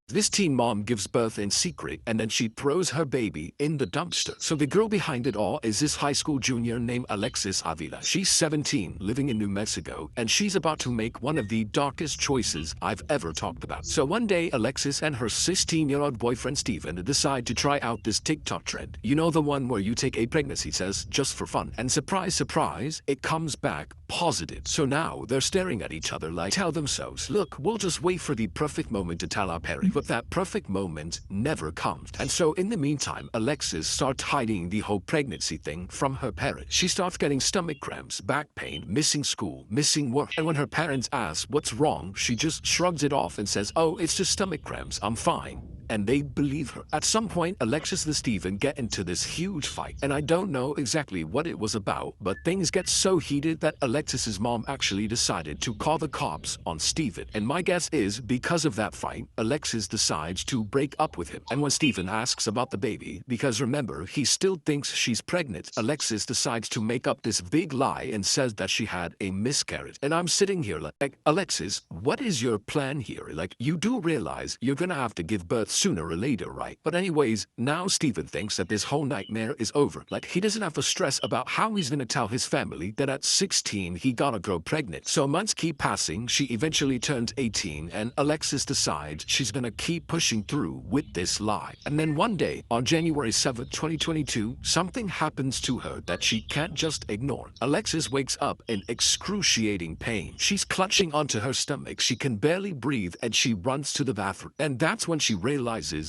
This teen mom gives birth in secret and then she throws her baby in the dumpster. So the girl behind it all is this high school junior named Alexis Avila. She's 17, living in New Mexico, and she's about to make one of the darkest choices I've ever talked about. So one day, Alexis and her 16-year-old boyfriend Steven decide to try out this TikTok trend. You know, the one where you take a pregnancy test just for fun. And surprise, surprise, it comes back positive. So now they're staring at each other like, tell themselves, look, we'll just wait for the perfect moment to tell our parents. But that perfect moment never comes. And so in the meantime, Alexis starts hiding the whole pregnancy thing from her parents. She starts getting stomach cramps, back pain, missing school, missing work. And when her parents ask what's wrong, she just shrugs it off and says, oh, it's just stomach cramps, I'm fine. And they believe her. At some point, Alexis and Steven get into this huge fight, and I don't know exactly what it was about, but things get so heated that Alexis's mom actually decided to call the cops on Steven. And my guess is, because of that fight, Alexis decides to break up with him. And when Steven asks about the baby, because remember, he still thinks she's pregnant, Alexis decides to make up this big lie and says that she had a miscarriage. And I'm sitting here like, Alexis, what is your plan here? Like, you do realize you're gonna have to give birth sooner or later, right? But anyways, now Steven thinks that this whole nightmare is over. Like, he doesn't have to stress about how he's gonna tell his family that at 16 he got a girl pregnant. So months keep passing, she eventually turns 18, and Alexis decides she's gonna keep pushing through with this lie. And then one day, on January 7th, 2022, something happens to her that she can't just ignore. Alexis wakes up in excruciating pain. She's clutching onto her stomach, she can barely breathe, and she runs to the bathroom. And that's when she realizes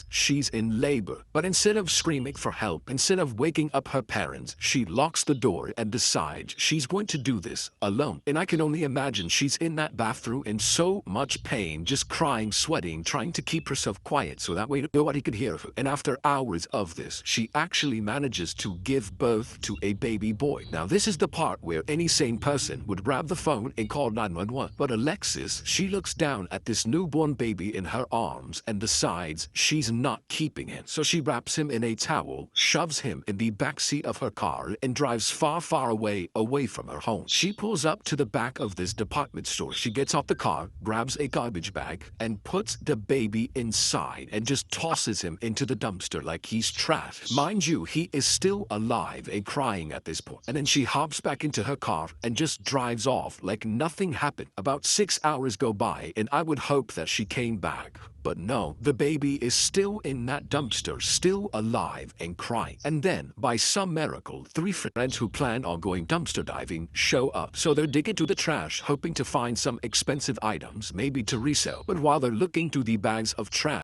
she's in labor. But instead of screaming for help, instead of waking up her parents, she locks the door and decides she's going to do this alone. And I can only imagine she's in that bathroom in so much pain, just crying, sweating, trying to keep herself quiet so that way nobody could hear her. And after hours of this, she actually manages to give birth to a baby boy. Now, this is the part where any sane person would grab the phone and call 911. But Alexis, she looks down at this newborn baby in her arms and decides she's not keeping him. So she wraps him in a towel, shoves him in the backseat of her car, and drives far, far away from her home. She pulls up to the back of this department store. She gets off the car, grabs a garbage bag, and puts the baby inside and just tosses him into the dumpster like he's trash. Mind you, he is still alive and crying at this point. And then she hops back into her car and just drives off like nothing happened. About 6 hours go by, and I would hope that she came back. But no, the baby is still in that dumpster, still alive and crying. And then, by some miracle, 3 friends who plan on going dumpster diving show up. So they're digging through the trash, hoping to find some expensive items, maybe to resell. But while they're looking through the bags of trash,